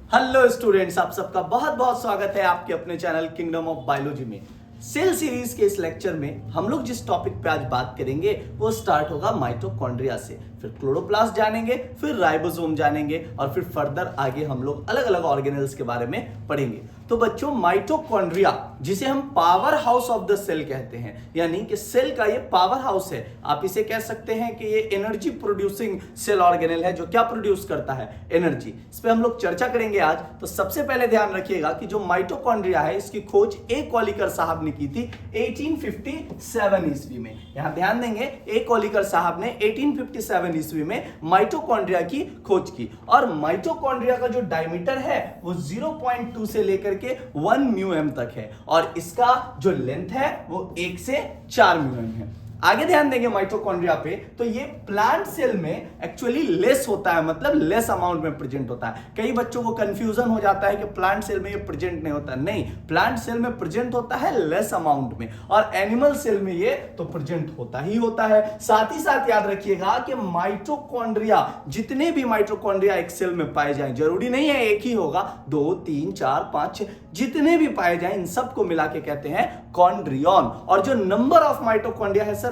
Hello students, आप सबका बहुत बहुत स्वागत है आपके अपने चैनल किंगडम ऑफ बायोलॉजी में। सेल सीरीज के इस लेक्चर में हम लोग जिस टॉपिक पे आज बात करेंगे वो स्टार्ट होगा माइटोकॉन्ड्रिया से, फिर क्लोरोप्लास्ट जानेंगे, फिर राइबोसोम जानेंगे और फिर फर्दर आगे हम लोग अलग अलग ऑर्गेनेल्स के बारे में पढ़ेंगे। तो बच्चों, माइटोकॉन्ड्रिया जिसे हम power house of the cell कहते हैं, यानी कि सेल का ये पावर हाउस है। आप इसे कह सकते हैं कि ये एनर्जी प्रोड्यूसिंग सेल ऑर्गेनेल है जो क्या प्रोड्यूस करता है, एनर्जी। इस पे हम लोग चर्चा करेंगे आज। तो सबसे पहले ध्यान रखिएगा कि जो माइटोकॉन्ड्रिया है इसकी खोज ए कॉलिकर साहब ने की थी 1857 ईस्वी में। यहां ध्यान देंगे, ए कॉलिकर साहब ने 1857 ईस्वी में माइटोकॉन्ड्रिया की खोज की। और माइटोकॉन्ड्रिया का जो डायमीटर है वो 0.2 से लेकर के 1 म्यूएम तक है और इसका जो लेंथ है वो 1 से 4 म्यूएम है। आगे ध्यान देंगे माइटोकॉन्ड्रिया पे, तो ये प्लांट सेल में एक्चुअली लेस होता है, मतलब लेस अमाउंट में प्रेजेंट होता है। कई बच्चों को कंफ्यूजन हो जाता है कि प्लांट सेल में ये प्रेजेंट नहीं होता। नहीं, प्लांट सेल में प्रेजेंट होता है लेस अमाउंट में, और एनिमल सेल में ये तो प्रेजेंट होता ही होता है। साथ ही साथ याद रखिएगा कि माइटोकॉन्ड्रिया, जितने भी माइटोकॉन्ड्रिया एक सेल में पाए जाएं, जरूरी नहीं है एक ही होगा, 2, 3, 4, 5, 6 जितने भी पाए जाएं इन सबको मिला के कहते हैं कॉन्ड्रियन। और जो नंबर ऑफ माइटोकॉन्ड्रिया है सर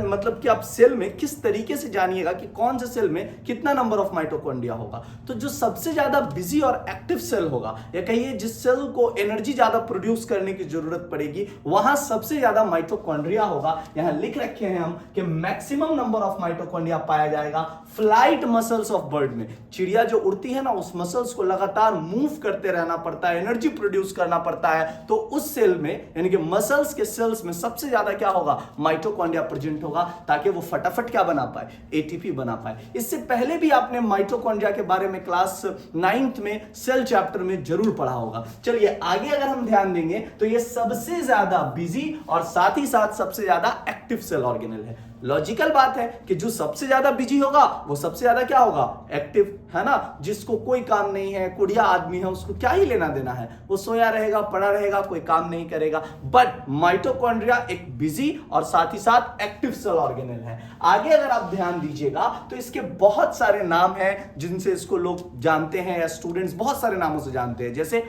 मतलब कि आप सेल में किस तरीके से जानिएगा कि कौन से सेल में कितना नंबर ऑफ माइटोकॉन्ड्रिया होगा। तो जो सबसे ज्यादा बिजी और एक्टिव सेल होगा, या कहिए जिस सेल को एनर्जी ज्यादा प्रोड्यूस करने की जरूरत पड़ेगी, वहां सबसे ज्यादा माइटोकॉन्ड्रिया होगा। यहां लिख रखे हैं हम कि मैक्सिमम नंबर ऑफ माइटोकॉन्ड्रिया पाया जाएगा फ्लाइट मसल्स ऑफ बर्ड में। चिड़िया जो उड़ती है ना, उस मसल्स को लगातार मूव करते रहना पड़ता है, एनर्जी प्रोड्यूस करना पड़ता है। तो उस सेल में, यानी कि मसल्स के सेल्स में सबसे ज्यादा क्या होगा, माइटोकॉन्ड्रिया प्रेजेंट होगा, ताकि वो फटाफट क्या बना पाए, एटीपी बना पाए। इससे पहले भी आपने माइटोकॉन्ड्रिया के बारे में क्लास 9th में सेल चैप्टर में जरूर पढ़ा होगा। चलिए आगे अगर हम ध्यान देंगे तो ये सबसे ज्यादा बिजी और साथ ही साथ सबसे ज्यादा एक्टिव सेल ऑर्गेनल है। लॉजिकल बात है कि जो सबसे ज्यादा बिजी होगा वो सबसे ज्यादा क्या होगा, एक्टिव, है ना। जिसको कोई काम नहीं है, कुड़िया आदमी है, उसको क्या ही लेना देना है, वो सोया रहेगा, पड़ा रहेगा, कोई काम नहीं करेगा। बट माइटोकॉन्ड्रिया एक बिजी और साथ ही साथ एक्टिव सेल ऑर्गेनल है। आगे अगर आप ध्यान दीजिएगा तो इसके बहुत सारे नाम हैं जिनसे इसको लोग जानते हैं, या स्टूडेंट्स बहुत सारे नामों से जानते हैं, जैसे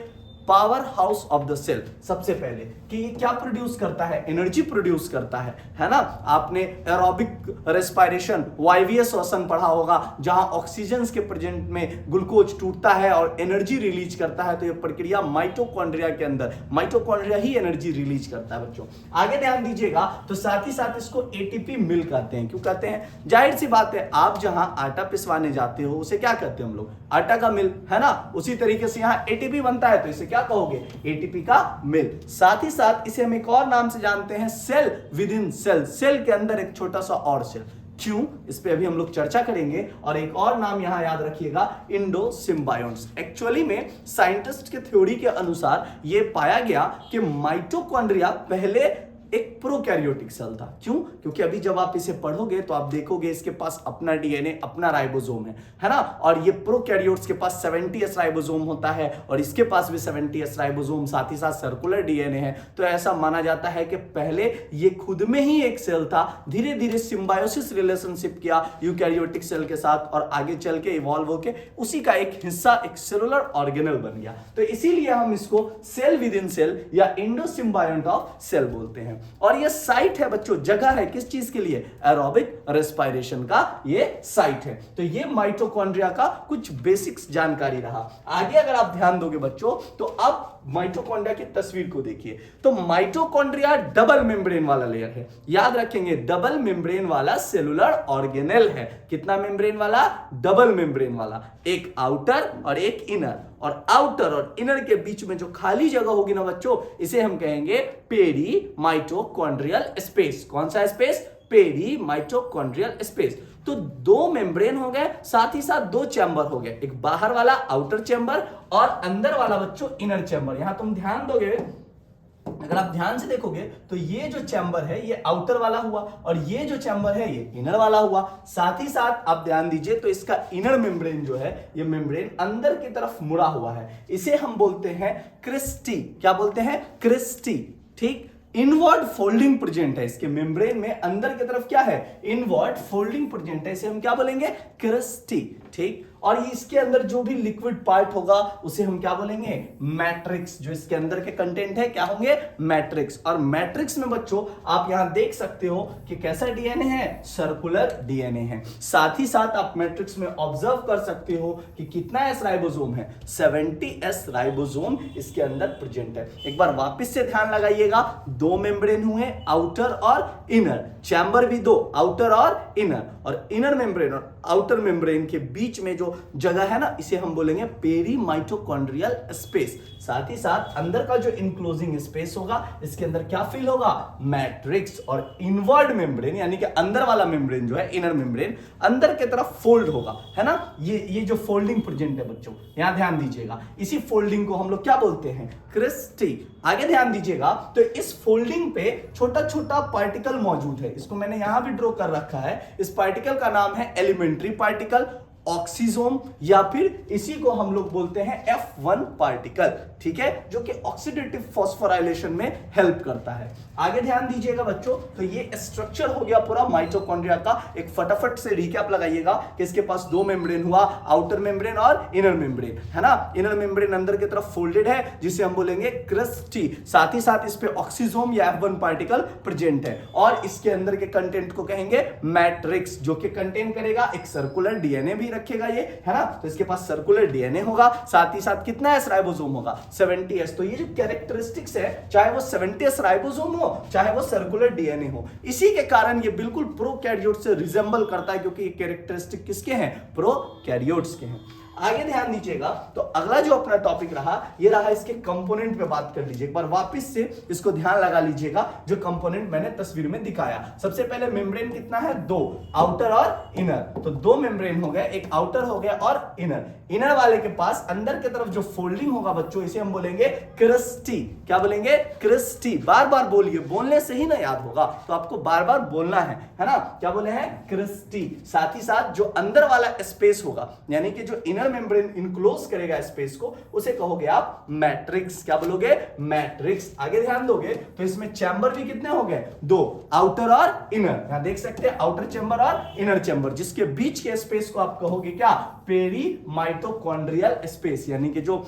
power house of the cell. सबसे पहले कि ये क्या प्रोड्यूस करता है, एनर्जी प्रोड्यूस करता है ना। आपने एरोबिक रेस्पिरेशन, वायवीय श्वसन पढ़ा होगा, जहां ऑक्सीजन के प्रेजेंट में ग्लूकोज टूटता है और एनर्जी रिलीज करता है। तो ये प्रक्रिया माइटोकॉन्ड्रिया के अंदर, माइटोकॉन्ड्रिया ही एनर्जी रिलीज करता है बच्चों। आगे ध्यान दीजिएगा तो साथ ही साथ इसको एटीपी मिल कहते हैं। क्यों कहते हैं, जाहिर सी बात है, आप जहां आटा पिसवाने जाते हो उसे क्या कहते हैं हम लोग, आटा का मिल, है ना। उसी तरीके से यहां एटीपी बनता है तो इसे क्या कहोगे, एटीपी का मिल। साथ ही साथ इसे हम एक और नाम से जानते हैं, cell within cell, cell के अंदर एक छोटा सा और सेल। क्यों, इस पे अभी हम लोग चर्चा करेंगे। और एक और नाम यहां याद रखिएगा, इंडोसिम्बायोन्ट्स। एक्चुअली में साइंटिस्ट के थ्योरी के अनुसार यह पाया गया कि माइटोकॉन्ड्रिया पहले एक प्रोकैरियोटिक सेल था। क्यों, क्योंकि अभी जब आप इसे पढ़ोगे तो आप देखोगे इसके पास अपना डीएनए, अपना राइबोसोम है ना। और ये प्रोकैरियोट्स के पास 70s राइबोसोम होता है और इसके पास भी 70s राइबोसोम, साथ ही साथ सर्कुलर डीएनए है। तो ऐसा माना जाता है कि पहले ये खुद में ही एक सेल था, धीरे धीरे सिम्बायोसिस रिलेशनशिप किया यूकैरियोटिक सेल के साथ और आगे चल के इवॉल्व होके उसी का एक हिस्सा, एक सेलुलर ऑर्गेनल बन गया। तो इसीलिए हम इसको सेल विद इन सेल या इंडोसिम्बायोंट ऑफ सेल बोलते हैं। और ये साइट है बच्चों, जगह है किस चीज के लिए, एरोबिक रेस्पिरेशन का ये साइट है। तो ये माइटोकॉन्ड्रिया का कुछ बेसिक्स जानकारी रहा। आगे अगर आप ध्यान दोगे बच्चों तो अब माइटोकॉन्ड्रिया की तस्वीर को देखिए। तो माइटोकॉन्ड्रिया डबल मेम्ब्रेन वाला लेयर है, याद रखेंगे, डबल मेम्ब्रेन वाला सेलुलर ऑर्गेनेल है। कितना मेम्ब्रेन वाला, डबल मेम्ब्रेन वाला, एक आउटर और एक इनर। और आउटर और इनर के बीच में जो खाली जगह होगी ना बच्चों, इसे हम कहेंगे पेरी माइटोकॉन्ड्रियल स्पेस। कौन सा स्पेस, पेरी माइटोकॉन्ड्रियल स्पेस। तो दो मेम्ब्रेन हो गए, साथ ही साथ दो चैम्बर हो गए, एक बाहर वाला आउटर चैम्बर और अंदर वाला बच्चों इनर चैम्बर। यहां तुम ध्यान दोगे, अगर आप ध्यान से देखोगे तो ये जो चैम्बर है ये आउटर वाला हुआ और ये जो चैम्बर है ये इनर वाला हुआ। साथ ही साथ आप ध्यान दीजिए तो इसका इनर मेम्ब्रेन जो है, ये मेम्ब्रेन अंदर की तरफ मुड़ा हुआ है, इसे हम बोलते हैं क्रिस्टी। क्या बोलते हैं, क्रिस्टी। ठीक, इनवर्ड फोल्डिंग प्रेजेंट है इसके मेम्ब्रेन में, अंदर की तरफ क्या है, इनवर्ड फोल्डिंग प्रेजेंट है, इसे हम क्या बोलेंगे, क्रिस्टी। ठीक, और इसके अंदर जो भी लिक्विड पार्ट होगा उसे हम क्या बोलेंगे, मैट्रिक्स। जो इसके अंदर के कंटेंट है क्या होंगे, मैट्रिक्स। और मैट्रिक्स में बच्चों आप यहां देख सकते हो कि कैसा डीएनए है, सर्कुलर डीएनए है। साथ ही साथ आप मैट्रिक्स में ऑब्जर्व कर सकते हो कि कितना एस राइबोसोम है, 70s राइबोसोम इसके अंदर प्रेजेंट है। एक बार वापस से ध्यान लगाइएगा, दो मेम्ब्रेन हुए, आउटर और इनर, चैम्बर भी दो, आउटर और इनर मेम्ब्रेन और आउटर मेम्ब्रेन के बीच में जो जगह है ना, इसे हम बोलेंगे पेरी माइटोकॉन्ड्रियल स्पेस। साथ ही साथ अंदर का जो इनक्लोजिंग स्पेस होगा, इसके अंदर क्या फील होगा, मैट्रिक्स। और इनवर्ड मेम्ब्रेन यानी कि अंदर वाला मेम्ब्रेन जो है, इनर मेम्ब्रेन अंदर की तरफ फोल्ड होगा, है ना। ये जो फोल्डिंग प्रेजेंट है बच्चों, यहां ध्यान दीजिएगा, इसी फोल्डिंग को हम लोग क्या बोलते हैं, क्रिस्टी। आगे ध्यान दीजिएगा, तो इस फोल्डिंग पे छोटा छोटा पार्टिकल मौजूद है, इसको मैंने यहां भी ड्रॉ कर रखा है। इस पार्टिकल का नाम है एलिमेंट्री पार्टिकल, ऑक्सीजोम, या फिर इसी को हम लोग बोलते हैं F1 पार्टिकल, ठीक है, जो कि ऑक्सीडेटिव फॉस्फोराइलेशन में हेल्प करता है। आगे ध्यान दीजिएगा बच्चों, तो ये स्ट्रक्चर हो गया पूरा माइटोकॉन्ड्रिया का। एक फटाफट से रिकैप लगाइएगा कि इसके पास दो मेम्ब्रेन हुआ, आउटर मेम्ब्रेन और इनर मेम्ब्रेन, है ना। इनर मेम्ब्रेन अंदर की तरफ फोल्डेड है, जिसे हम बोलेंगे क्रिस्टी। साथ ही साथ इस पे ऑक्सीजोम या F1 पार्टिकल प्रेजेंट है, और इसके अंदर के कंटेंट को कहेंगे मैट्रिक्स, जो कि कंटेन करेगा एक सर्कुलर डीएनए भी रखेगा ये, है ना। तो इसके पास सर्कुलर डीएनए होगा, साथ ही साथ कितना एस राइबोसोम होगा, 70s। तो ये जो कैरेक्टरिस्टिक्स है, चाहे वो 70s राइबोसोम हो, चाहे वो सर्कुलर डीएनए हो, इसी के कारण ये बिल्कुल प्रोकैरियोट से रिजेंबल करता है, क्योंकि ये कैरेक्टरिस्टिक किसके हैं, प्रोकैरियोट्स के हैं। आगे ध्यान दीजिएगा, तो अगला जो अपना टॉपिक रहा, ये रहा इसके कंपोनेंट पे बात कर लीजिए। एक बार वापस से इसको ध्यान लगा लीजिएगा, जो कंपोनेंट मैंने तस्वीर में दिखाया। सबसे पहले मेम्ब्रेन कितना है, दो, आउटर और इनर। तो दो मेम्ब्रेन हो गए, एक आउटर हो गया और इनर। इनर वाले के पास अंदर की तरफ जो फोल्डिंग होगा बच्चों, इसे हम बोलेंगे क्रिस्टी। क्या बोलेंगे, क्रिस्टी। बार बार बोलिए, बोलने से ही ना याद होगा, तो आपको बार बार बोलना है ना। क्या बोले हैं, क्रिस्टी। साथ ही साथ जो अंदर वाला स्पेस होगा, यानी कि जो इनर मेम्ब्रेन इनक्लोज करेगा स्पेस को, उसे कहोगे आप मैट्रिक्स। क्या बोलोगे, मैट्रिक्स। आगे ध्यान दोगे तो इसमें चैम्बर भी कितने हो गए, दो, आउटर और इनर। यहां देख सकते हैं आउटर चैम्बर और इनर चैम्बर, जिसके बीच के स्पेस को आप कहोगे क्या, पेरी माइटोकॉन्ड्रियल स्पेस। यानी कि जो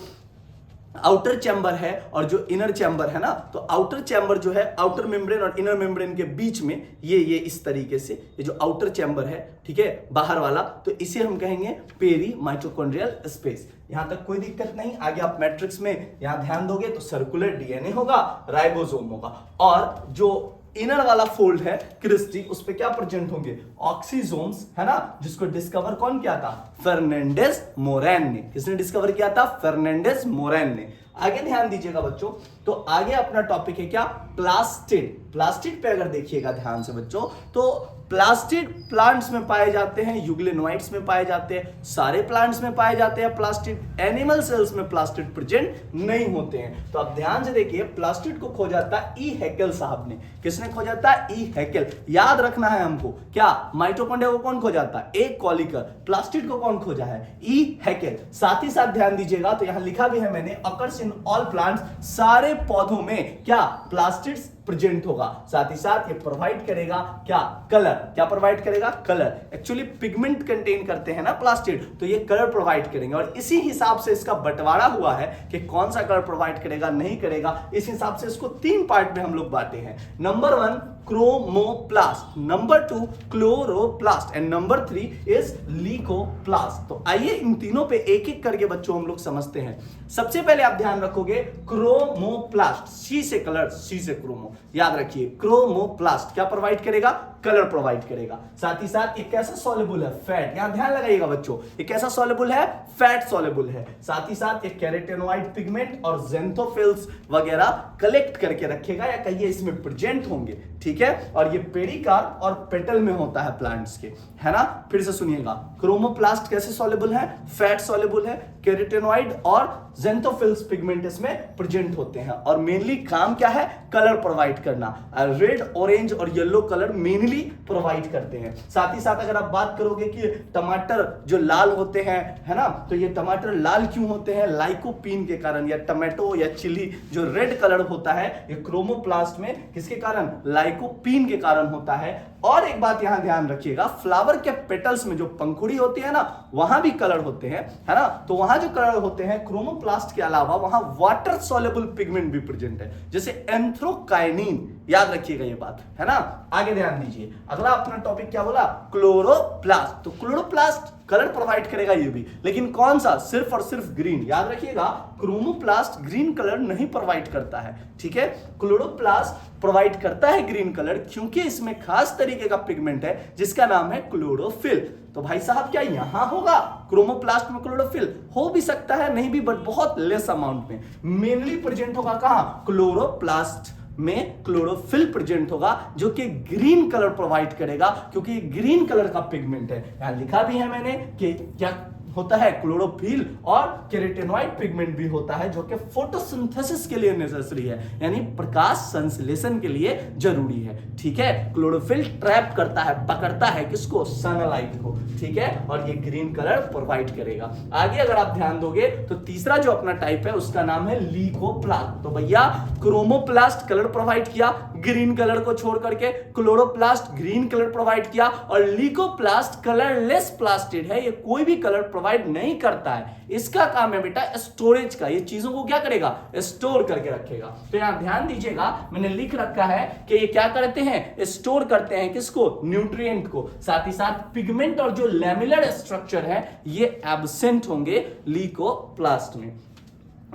आउटर चैम्बर है और जो इनर चैम्बर है ना, तो आउटर चैम्बर जो है, आउटर मेम्ब्रेन और इनर मेम्ब्रेन के बीच में ये इस तरीके से, ये जो आउटर चैम्बर है, ठीक है, बाहर वाला, तो इसे हम कहेंगे पेरी माइटोकॉन्ड्रियल स्पेस। यहां तक कोई दिक्कत नहीं। आगे आप मैट्रिक्स में यहां ध्यान दोगे तो सर्कुलर डीएनए होगा, राइबोसोम होगा, और जो इनर वाला फोल्ड है क्रिस्टी, उस पे क्या प्रेजेंट होंगे, ऑक्सीजोम्स, है ना, जिसको डिस्कवर कौन किया था, फर्नांडिस मोरैन ने। किसने डिस्कवर किया था, फर्नांडिस मोरैन ने। आगे ध्यान दीजिएगा बच्चों, तो आगे अपना टॉपिक है क्या, प्लास्टिड। प्लास्टिड पे अगर देखिएगा ध्यान से बच्चों, तो प्लास्टिड प्लांट्स में पाए जाते हैं, यूग्लिनोइड्स में पाए जाते हैं, सारे प्लांट्स में पाए जाते हैं प्लास्टिड। एनिमल सेल्स में प्लास्टिड प्रेजेंट नहीं होते हैं। तो आप ध्यान से देखिए, प्लास्टिड को खोजा था ई हैकेल साहब ने। किसने खोजा था, ई हैकेल। याद रखना है हमको, क्या, माइटोकॉन्ड्रिया को कौन खोजा था, ए कॉलिकर। प्लास्टिड को कौन खोजा है, ई हैकेल। साथ ही साथ ध्यान दीजिएगा, तो यहां लिखा भी है मैंने, अकर्स इन ऑल प्लांट्स, सारे पौधों में क्या, प्लास्टिड्स प्रेजेंट होगा। साथ ही साथ ये प्रोवाइड करेगा क्या, कलर। क्या प्रोवाइड करेगा, कलर। एक्चुअली पिगमेंट कंटेन करते हैं ना प्लास्टिड, तो ये कलर प्रोवाइड करेंगे, और इसी हिसाब से इसका बंटवारा हुआ है कि कौन सा कलर प्रोवाइड करेगा, नहीं करेगा। इस हिसाब से इसको तीन पार्ट में हम लोग बांटे हैं। Number 1 chromoplast, number 2 chloroplast, and number 3 is leucoplast. तो आइए इन तीनों पे एक एक करके बच्चों हम लोग समझते हैं। सबसे पहले आप ध्यान रखोगे, क्रोमोप्लास्ट, सी से कलर, सी से क्रोमो, याद रखिए। क्रोमोप्लास्ट क्या प्रोवाइड करेगा, कलर प्रोवाइड करेगा। साथ ही साथ ये कैसा सॉल्युबल है, फैट। यहां ध्यान लगाइएगा बच्चों, ये कैसा सॉल्युबल है, फैट सॉल्युबल है। साथ ही साथ ये कैरोटेनॉइड पिगमेंट और ज़ेंथोफिल्स वगैरह कलेक्ट करके रखेगा, या कहिए इसमें प्रेजेंट होंगे, ठीक है। और ये पेडिकार्प और पेटल में होता है प्लांट्स के, है ना। फिर से सुनिएगा, क्रोमोप्लास्ट कैसे सॉल्युबल है, फैट सॉल्युबल है, कैरोटेनॉइड और ज़ेंथोफिल्स पिगमेंट इसमें प्रेजेंट होते हैं, और मेनली काम क्या है, कलर प्रोवाइड करना। रेड, ऑरेंज और yellow colour mainly chilli provide करते हैं। साथ ही साथ अगर आप बात करोगे कि टमाटर जो लाल होते हैं, है ना, तो ये टमाटर लाल क्यों होते हैं? लाइकोपीन के कारण। या टमाटो या चिली जो रेड कलर होता है ये क्रोमोप्लास्ट में किसके कारण? लाइकोपीन के कारण होता है। और एक बात यहां ध्यान रखिएगा, फ्लावर के पेटल्स में जो पंखुड़ी होती है ना, वहां भी कलर होते हैं, है ना, तो वहां जो कलर होते हैं क्रोमोप्लास्ट के अलावा वहां वाटर सॉल्युबल पिगमेंट भी प्रेजेंट है, जैसे एंथ्रोकाइनिन। याद रखिएगा ये बात, है ना। आगे ध्यान दीजिए, अगला अपना टॉपिक क्या बोला? क्लोरोप्लास्ट। तो क्लोरोप्लास्ट कलर प्रोवाइड करेगा ये भी, लेकिन कौन सा? सिर्फ और सिर्फ ग्रीन। याद रखिएगा, क्रोमोप्लास्ट ग्रीन कलर नहीं प्रोवाइड करता है, ठीक है। क्लोरोप्लास्ट प्रोवाइड करता है ग्रीन कलर क्योंकि इसमें खास तरीके का पिगमेंट है जिसका नाम है क्लोरोफिल। तो भाई साहब क्या यहां होगा क्रोमोप्लास्ट में क्लोरोफिल? हो भी सकता है, नहीं भी, बट बहुत लेस अमाउंट में। मेनली प्रेजेंट होगा कहां? क्लोरोप्लास्ट में क्लोरोफिल प्रेजेंट होगा जो कि ग्रीन कलर प्रोवाइड करेगा, क्योंकि ग्रीन कलर का पिगमेंट है। यहां लिखा भी है मैंने कि क्या होता है? क्लोरोफिल और केराटिनॉइड पिगमेंट भी होता है जो कि फोटोसिंथेसिस के लिए नेसेसरी है, यानी प्रकाश संश्लेषण के लिए जरूरी है, ठीक है। क्लोरोफिल ट्रैप करता है, पकड़ता है किसको? सनलाइट को, ठीक है, और ये ग्रीन कलर प्रोवाइड करेगा। आगे अगर आप ध्यान दोगे तो तीसरा जो अपना टाइप है उसका नाम है लीकोप्लास्ट। तो भैया क्रोमोप्लास्ट कलर प्रोवाइड किया ग्रीन कलर को छोड़ करके, क्लोरोप्लास्ट ग्रीन कलर प्रोवाइड किया, और लीकोप्लास्ट कलरलेस प्लास्टिड है, ये कोई भी कलर प्रोवाइड नहीं करता है। इसका काम है बेटा स्टोरेज का, ये चीजों को क्या करेगा? स्टोर करके रखेगा। तो यहां ध्यान दीजिएगा, मैंने लिख रखा है कि ये क्या करते हैं? स्टोर करते हैं किसको? न्यूट्रिएंट को। साथ ही साथ पिगमेंट और जो लैमिलर स्ट्रक्चर है ये एब्सेंट होंगे लीकोप्लास्ट में।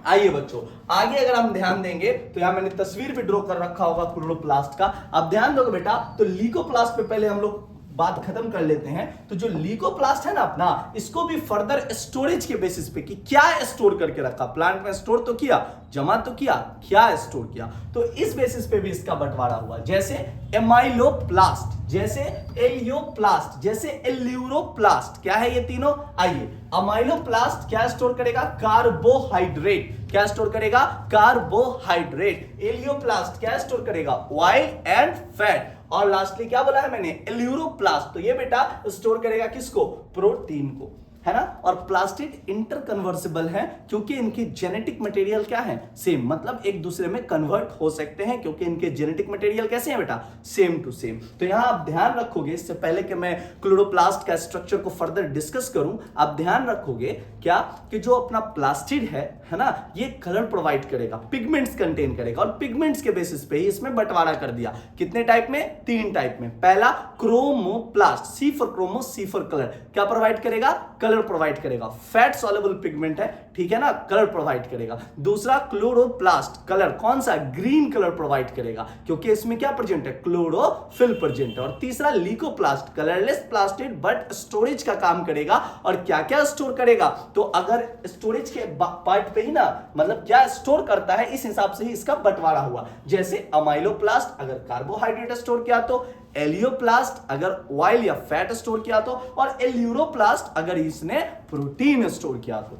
आइए बच्चों, आगे अगर हम ध्यान देंगे तो यहां मैंने तस्वीर भी ड्रॉ कर रखा होगा क्लोरोप्लास्ट का। अब ध्यान दोगे बेटा, तो लीकोप्लास्ट पे पहले हम लोग बात खत्म कर लेते हैं। तो जो लीकोप्लास्ट है ना अपना, इसको भी फर्दर स्टोरेज के बेसिस पे कि क्या स्टोर करके रखा, प्लांट में स्टोर तो किया, जमा तो किया, क्या स्टोर किया, तो इस बेसिस पे भी इसका बंटवारा हुआ। जैसे एमाइलोप्लास्ट, जैसे एलियोप्लास्ट, जैसे एल्यूरोप्लास्ट। क्या है ये तीनों? आइए, अमाइलोप्लास्ट क्या स्टोर करेगा? कार्बोहाइड्रेट। क्या स्टोर करेगा? कार्बोहाइड्रेट। एलियोप्लास्ट क्या स्टोर करेगा? Oil and fat. और लास्टली क्या बोला है मैंने? एल्यूरोप्लास्ट, तो ये बेटा स्टोर करेगा किसको? प्रोटीन को, है ना। और प्लास्टिड इंटरकन्वर्सिबल है क्योंकि इनकी जेनेटिक मटेरियल क्या है? सेम, मतलब एक दूसरे में कन्वर्ट हो सकते हैं क्योंकि इनके जेनेटिक मटेरियल कैसे हैं बेटा? Same to same. तो यहां आप ध्यान रखोगे, इससे पहले कि मैं क्लोरोप्लास्ट का स्ट्रक्चर को फर्दर डिस्कस करूं, आप ध्यान रखोगे क्या कि जो अपना प्लास्टिड है ना, ये कलर प्रोवाइड करेगा, पिगमेंट्स कंटेन करेगा, और पिगमेंट्स के बेसिस पे ही इसमें बंटवारा कर दिया। कितने टाइप में? 3 टाइप में। पहला chromoplast, C for chromo, C for colour, क्या प्रोवाइड करेगा? कलर प्रोवाइड करेगा। फैट सॉल्युबल पिगमेंट है, ठीक है ना, कलर प्रोवाइड करेगा। दूसरा क्लोरोप्लास्ट, कलर कौन सा? ग्रीन कलर प्रोवाइड करेगा क्योंकि इसमें क्या प्रेजेंट है? क्लोरोफिल प्रेजेंट है। और तीसरा लीकोप्लास्ट, कलरलेस प्लास्टिड बट स्टोरेज का काम करेगा। और क्या क्या स्टोर करेगा? तो अगर स्टोरेज के पार्ट पे ही ना, मतलब क्या स्टोर करता है, इस हिसाब से ही इसका बंटवारा हुआ। जैसे अमाइलोप्लास्ट अगर कार्बोहाइड्रेट स्टोर किया तो, एलियोप्लास्ट अगर ऑयल या फैट स्टोर किया तो, और एल्यूरोप्लास्ट अगर इसने प्रोटीन स्टोर किया तो।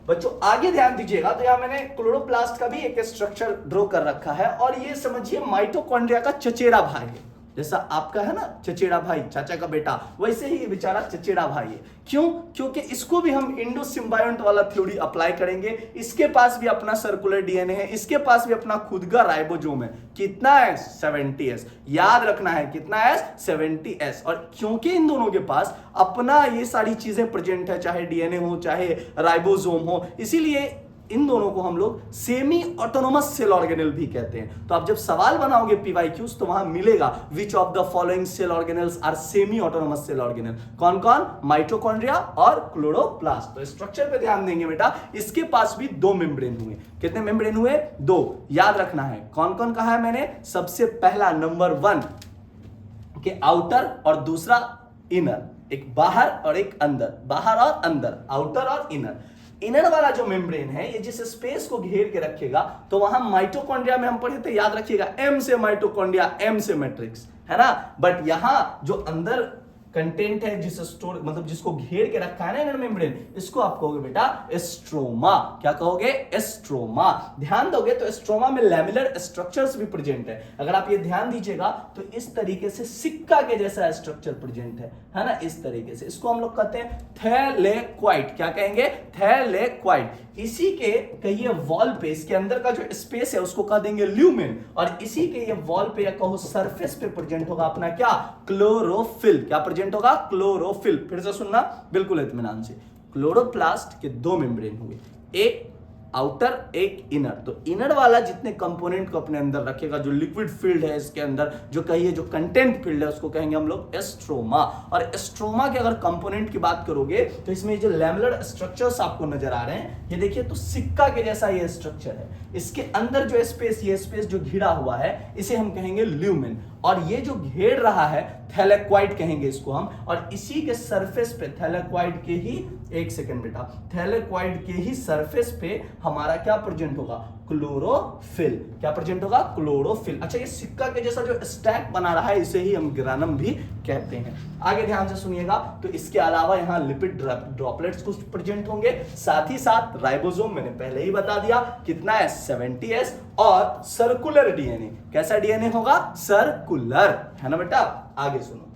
बच्चों आगे ध्यान दीजिएगा, तो यहां मैंने क्लोरोप्लास्ट का भी एक स्ट्रक्चर ड्रॉ कर रखा है, और ये समझिए माइटोकॉन्ड्रिया का चचेरा भाई है। जैसा आपका है ना चचेरा भाई, चाचा का बेटा, वैसे ही ये बेचारा चचेरा भाई है। क्यों? क्योंकि इसको भी हम इंडो सिम्बायोंट वाला थ्योरी अप्लाई करेंगे। इसके पास भी अपना सर्कुलर डीएनए है, इसके पास भी अपना खुद का राइबोसोम है। कितना है? 70s। याद रखना है कितना है? 70s। और क्योंकि इन दोनों के पास अपना ये सारी चीजें प्रेजेंट है, चाहे डीएनए हो चाहे राइबोसोम हो, इसीलिए इन दोनों को हम लोग सेमी ऑटोनोमस सेल ऑर्गेनेल भी कहते हैं। तो आप जब सवाल बनाओगे पीवाईक्यूज तो वहां मिलेगा which of the following cell organelles are semi autonomous cell organelle? कौन कौन? माइटोकॉन्ड्रिया और क्लोरोप्लास्ट। तो स्ट्रक्चर पे ध्यान देंगे बेटा, इसके पास भी 2 मेम्ब्रेन हुए। कितने मेम्ब्रेन हुए? 2। याद रखना है कौन कौन कहा है मैंने? सबसे पहला नंबर 1 के आउटर और दूसरा इनर, एक बाहर और एक अंदर, बाहर और अंदर, आउटर और इनर। इनर वाला जो मेम्ब्रेन है ये जिस स्पेस को घेर के रखेगा, तो वहां माइटोकॉन्ड्रिया में हम पढ़े थे, याद रखिएगा, एम से माइटोकॉन्ड्रिया, एम से मैट्रिक्स, है ना। बट यहां जो अंदर कंटेंट है, जिस स्टोर मतलब जिसको घेर के रखा है ना इनर मेम्ब्रेन, इसको आप कहोगे बेटा स्ट्रोमा। क्या कहोगे? स्ट्रोमा। ध्यान दोगे तो स्ट्रोमा में लैमेलर स्ट्रक्चर्स भी प्रेजेंट है। अगर आप ये ध्यान दीजिएगा तो इस तरीके से सिक्का के जैसा स्ट्रक्चर प्रेजेंट है ना, इस तरीके से। इसको हम लोग कहते हैं थैलेक्वाइड। क्या कहेंगे? थैलेक्वाइड। इसी के कहिए वॉल पे, इसके अंदर का जो स्पेस है उसको कह देंगे ल्यूमेन, और इसी के ये वॉल पे या कहो सरफेस पे प्रेजेंट होगा अपना क्या? क्लोरोफिल। क्या प्रेजेंट होगा? क्लोरोफिल। फिर से सुनना बिल्कुल इत्मीनान से। क्लोरोप्लास्ट के दो मेम्ब्रेन हुए, एक आउटर एक इनर। तो इनर वाला जितने कंपोनेंट को अपने अंदर रखेगा, जो लिक्विड फील्ड है इसके अंदर, जो कहिए जो कंटेंट फील्ड है, उसको कहेंगे हम लोग स्ट्रोमा। और स्ट्रोमा के अगर कंपोनेंट की बात करोगे तो इसमें जो लैमेलर स्ट्रक्चर्स आपको नजर आ रहे हैं, ये देखिए तो सिक्का के जैसा ये स्ट्रक्चर है। इसके अंदर जो स्पेस, ये स्पेस जो घिरा हुआ है, इसे हम कहेंगे ल्यूमेन। और ये जो घेर रहा है थैलेक्वाइड कहेंगे इसको हम। और इसी के सरफेस पे थैलेक्वाइड के ही, एक सेकंड बेटा, थैलेक्वाइड के ही सरफेस पे हमारा क्या प्रेजेंट होगा? क्लोरोफिल। क्या प्रेजेंट होगा? क्लोरोफिल। अच्छा, ये सिक्का के जैसा जो स्टैक बना रहा है, इसे ही हम ग्रानम भी कहते हैं। आगे ध्यान से सुनिएगा। तो इसके अलावा यहाँ लिपिड ड्रॉपलेट्स कुछ प्रेजेंट होंगे, साथ ही साथ राइबोसोम मैंने पहले ही बता दिया कितना है, 70S। और सर्कुलर डीएनए। कैसा डीएनए होगा? सर्कुलर, है ना बेटा। आगे सुनो,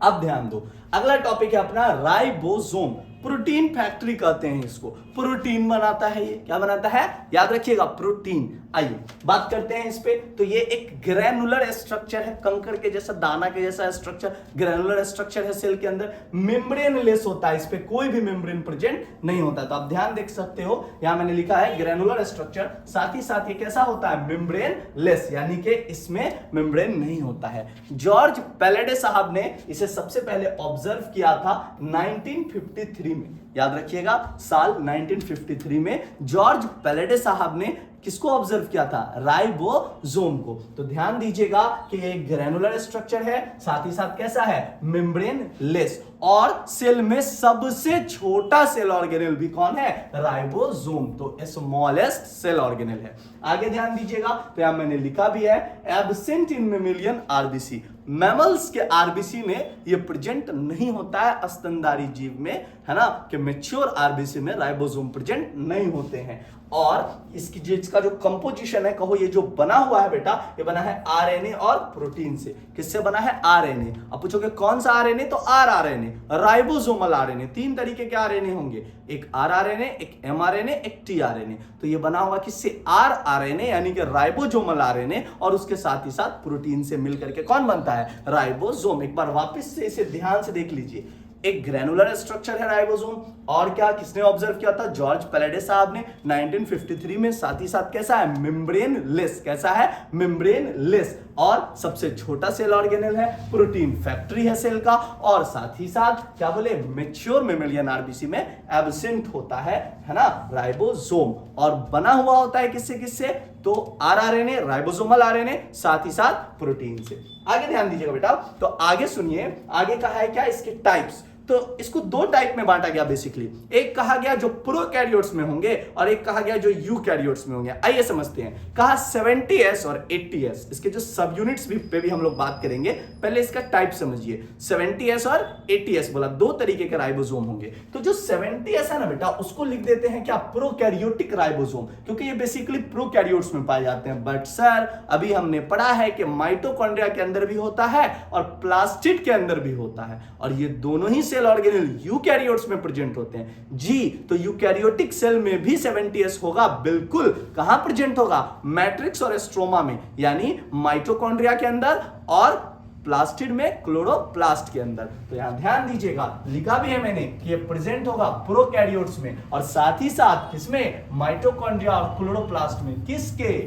अब ध्यान दो। अगला टॉपिक है अपना राइबोसोम। प्रोटीन फैक्ट्री कहते हैं इसको। प्रोटीन बनाता है ये। क्या बनाता है? याद रखिएगा, प्रोटीन। आइए बात करते हैं इस पे। तो ये एक ग्रैनुलर स्ट्रक्चर है, कंकड़ के जैसा, दाना के जैसा स्ट्रक्चर, ग्रैनुलर स्ट्रक्चर है सेल के अंदर। मेम्ब्रेन लेस होता है, इस पे कोई भी मेम्ब्रेन प्रेजेंट नहीं होता। तो आप ध्यान देख सकते हो, यहां मैंने लिखा है ग्रैनुलर स्ट्रक्चर, साथ ही साथ ये कैसा होता है? मेम्ब्रेन लेस, यानी कि इसमें मेम्ब्रेन नहीं होता है। जॉर्ज पैलेडे साहब ने इसे सबसे पहले ऑब्जर्व किया था 1953 में। याद रखिएगा, साल 1953 में जॉर्ज पैलेडे साहब ने किसको ऑब्जर्व किया था? राइबोसोम को। तो ध्यान दीजिएगा कि ये ग्रैनुलर स्ट्रक्चर है, साथ ही साथ कैसा है? Membrane less. और सेल में सबसे छोटा सेल ऑर्गेनेल भी कौन है? राइबोसोम। तो स्मॉलेस्ट सेल ऑर्गेनेल है। आगे ध्यान दीजिएगा, तो यहां मैंने लिखा भी है absent in mammalian RBC. Mammals के आरबीसी में ये प्रेजेंट नहीं होता है, स्तनधारी जीव में, है ना, कि मैच्योर आरबीसी में राइबोसोम प्रेजेंट नहीं होते हैं। और इसकी जिसका जो कंपोजिशन है, कहो ये जो बना हुआ है बेटा, ये बना है आरएनए और प्रोटीन से। किससे बना है? आरएनए। अब पूछोगे कौन सा आरएनए? तो आरआरएनए, राइबोसोमल आरएनए। तीन तरीके के आरएनए होंगे, एक आरआरएनए, एक एमआरएनए, एक टीआरएनए। तो ये बना हुआ किससे? आरआरएनए, यानी कि राइबोसोमल आरएनए, और उसके साथ ही साथ प्रोटीन से मिलकर के कौन बनता है? राइबोसोम। एक बार वापस से इसे ध्यान से देख लीजिए। एक ग्रैनुलर स्ट्रक्चर है राइबोसोम, और क्या किसने ऑब्जर्व किया था? जॉर्ज पैलेडे साहब ने 1953 में। साथ ही साथ कैसा है? Membrane less. कैसा है? Membrane less. और सबसे छोटा सेल ऑर्गेनेल है, प्रोटीन फैक्ट्री है सेल का, और साथ ही साथ क्या बोले? मैच्योर मेमेलियन आरबीसी में एब्सेंट होता है ना, राइबोसोम। और बना हुआ होता है किससे किससे? तो आरआरएनए, राइबोसोमल आरएनए, साथ ही साथ प्रोटीन से। आगे ध्यान दीजिएगा बेटा। तो आगे सुनिए, आगे कहा है क्या? इसके टाइप्स। तो इसको दो टाइप में बांटा गया बेसिकली। एक कहा गया जो प्रोकैरियोट्स में होंगे, और एक कहा गया जो यूकैरियोट्स में होंगे। आइए समझते हैं। कहा 70S और 80S, इसके जो सब यूनिट्स भी पे भी हम लोग बात करेंगे। पहले इसका टाइप समझिए। 70S और 80S बोला, दो तरीके के राइबोसोम होंगे। तो जो 70S है ना बेटा, उसको लिख देते हैं क्या? प्रोकैरियोटिक राइबोसोम, क्योंकि ये बेसिकली प्रोकैरियोट्स में पाए जाते हैं। बट सर, अभी हमने पढ़ा है कि माइटोकॉन्ड्रिया के अंदर भी होता है और प्लास्टिड के अंदर भी होता है, और ये दोनों ही सेल ऑर्गेनेल यूकैरियोट्स में प्रेजेंट होते हैं जी। तो यूकैरियोटिक सेल में भी 70S होगा, बिल्कुल। कहां प्रेजेंट होगा? मैट्रिक्स और स्ट्रोमा में, यानी माइटोकॉन्ड्रिया के अंदर, और प्लास्टिड में, क्लोरोप्लास्ट के अंदर। तो यहां ध्यान दीजिएगा, लिखा भी है मैंने कि ये प्रेजेंट होगा प्रोकैरियोट्स में, और साथ ही साथ किसमें? माइटोकॉन्ड्रिया और क्लोरोप्लास्ट में। किसके?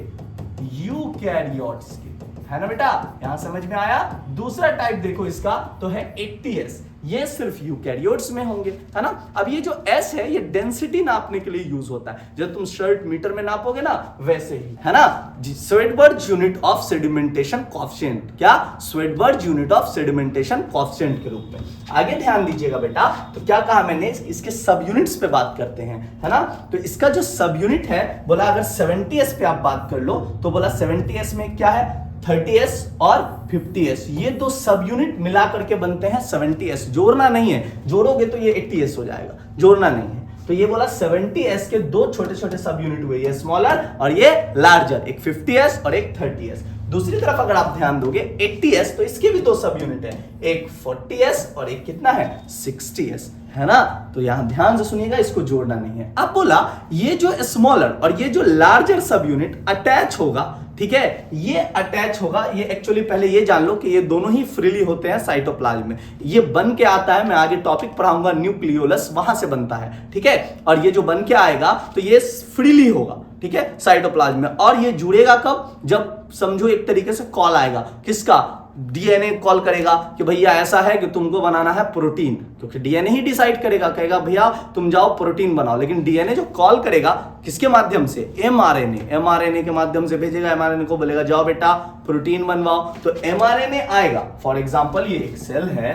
यूकैरियोट्स के, है ना बेटा। यहां समझ में आया। दूसरा टाइप देखो इसका, तो है 80S। ये सिर्फ यूकैरियोट्स में होंगे, है ना। अब ये जो S है, ये डेंसिटी नापने के लिए यूज होता है। जब तुम शर्ट मीटर में नापोगे ना, वैसे ही, है ना। Svedberg unit of sedimentation coefficient. क्या? Svedberg unit of sedimentation coefficient के रूप में। आगे ध्यान दीजिएगा बेटा। तो क्या कहा मैंने? इसके सब यूनिट्स पे बात करते हैं, है ना। तो इसका जो सब यूनिट है, बोला अगर 70S पे आप बात कर लो, तो बोला 70S में क्या है? 30s और 50s, ये दो सब यूनिट मिला करके बनते हैं 70s। जोड़ना नहीं है, जोड़ोगे तो ये 80s हो जाएगा, जोड़ना नहीं है। तो ये बोला 70s के दो छोटे छोटे सब यूनिट हुए, ये स्मॉलर और ये लार्जर, एक 50s और एक 30s। दूसरी तरफ अगर आप ध्यान दोगे 80s, तो इसके भी दो सब यूनिट है, एक 40s और एक कितना है 60s, है ना। तो यहां ध्यान से सुनिएगा, इसको जोड़ना नहीं है। अब बोला ये जो स्मॉलर और ये जो लार्जर सब यूनिट अटैच होगा, ठीक है, ये अटैच होगा। ये एक्चुअली पहले ये जान लो कि ये दोनों ही फ्रीली होते हैं साइटोप्लाज्म में, ये बन के आता है, मैं आगे टॉपिक पढ़ाऊंगा, न्यूक्लियोलस वहां से बनता है, ठीक है। और ये जो बन के आएगा तो ये फ्रीली होगा, ठीक है, साइटोप्लाज्म में। और ये जुड़ेगा कब, जब समझो एक तरीके से कॉल आएगा, किसका, डीएनए कॉल करेगा कि भैया ऐसा है कि तुमको बनाना है प्रोटीन, क्योंकि डीएनए ही डिसाइड करेगा, कहेगा भैया तुम जाओ प्रोटीन बनाओ। लेकिन डीएनए जो कॉल करेगा किसके माध्यम से, एमआरएनए के माध्यम से भेजेगा, एमआरएनए को बोलेगा जाओ बेटा प्रोटीन बनवाओ। तो एमआरएनए आएगा। फॉर एग्जांपल ये एक सेल है,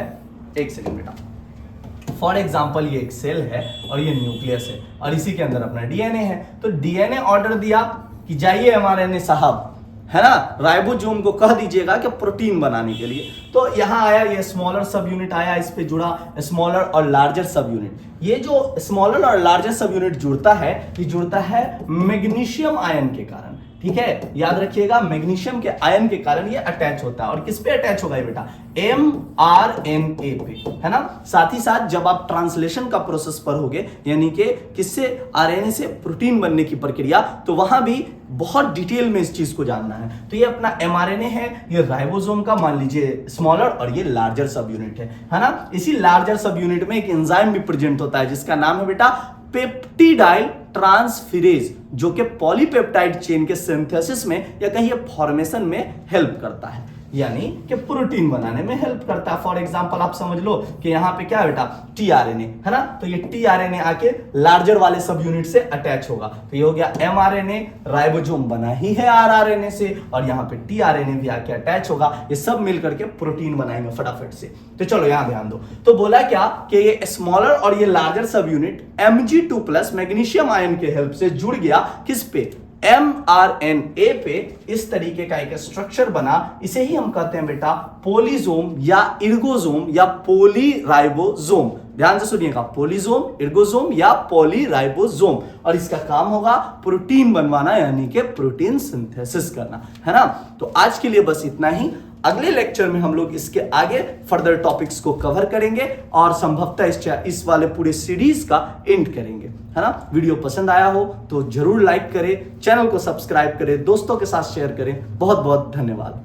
एक सेकंड बेटा, फॉर एग्जाम्पल ये एक सेल है और ये न्यूक्लियस है और इसी के अंदर अपना डीएनए है। तो डीएनए ऑर्डर दिया कि जाइए एमआरएनए साहब, है ना, राइबोसोम को कह दीजिएगा कि प्रोटीन बनाने के लिए। तो यहां आया ये स्मॉलर सब यूनिट आया, इस पे जुड़ा स्मॉलर और लार्जर सब यूनिट। ये जो स्मॉलर और लार्जर सब यूनिट जुड़ता है, ये जुड़ता है मैग्नीशियम आयन के कारण, ठीक है, याद रखिएगा, मैग्नीशियम के आयन के कारण ये अटैच होता है। और किस पे अटैच होगा ये बेटा, mRNA पे, है ना। साथ ही साथ जब आप ट्रांसलेशन का प्रोसेस पढ़ोगे, यानी कि किससे, आरएनए से प्रोटीन बनने की प्रक्रिया, तो वहां भी बहुत डिटेल में इस चीज को जानना है। तो ये अपना एमआरएनए है, ये राइबोसोम का मान लीजिए स्मॉलर और ये लार्जर सब यूनिट है ना। इसी लार्जर सब यूनिट में एक एंजाइम भी प्रेजेंट होता है जिसका नाम है बेटा पेप्टिडाइल ट्रांसफेरेज, जो कि पॉलीपेप्टाइड चेन के सिंथेसिस में या कहीं फॉर्मेशन में हेल्प करता है, यानी कि प्रोटीन बनाने में हेल्प करता है। फॉर एग्जांपल आप समझ लो कि यहाँ पे क्या है बेटा, टीआरएनए, है ना। तो ये टीआरएनए आके लार्जर वाले सब यूनिट से अटैच होगा। तो ये हो गया एमआरएनए, राइबोसोम बना ही है आरआरएनए से, और यहाँ पे टीआरएनए भी आके अटैच होगा। ये सब मिलकर के प्रोटीन बनाएंगे फटाफट से। तो चलो यहाँ ध्यान दो। तो बोला क्या कि ये स्मॉलर और ये लार्जर सब यूनिट Mg2+ मैग्नीशियम आयन के हेल्प से जुड़ गया, किस पे, mRNA पे। इस तरीके का एक स्ट्रक्चर बना, इसे ही हम कहते हैं बेटा पोलिसोम या इर्गोसोम या पॉलीराइबोसोम। ध्यान से सुनिएगा, पोलिसोम, इर्गोसोम या पॉलीराइबोसोम। और इसका काम होगा प्रोटीन बनवाना, यानी कि प्रोटीन सिंथेसिस करना, है ना। तो आज के लिए बस इतना ही। अगले लेक्चर में हम लोग इसके आगे फर्दर टॉपिक्स को कवर करेंगे और संभवतः इस वाले पूरे सीरीज का एंड करेंगे, है ना। वीडियो पसंद आया हो तो जरूर लाइक करें, चैनल को सब्सक्राइब करें, दोस्तों के साथ शेयर करें। बहुत बहुत धन्यवाद।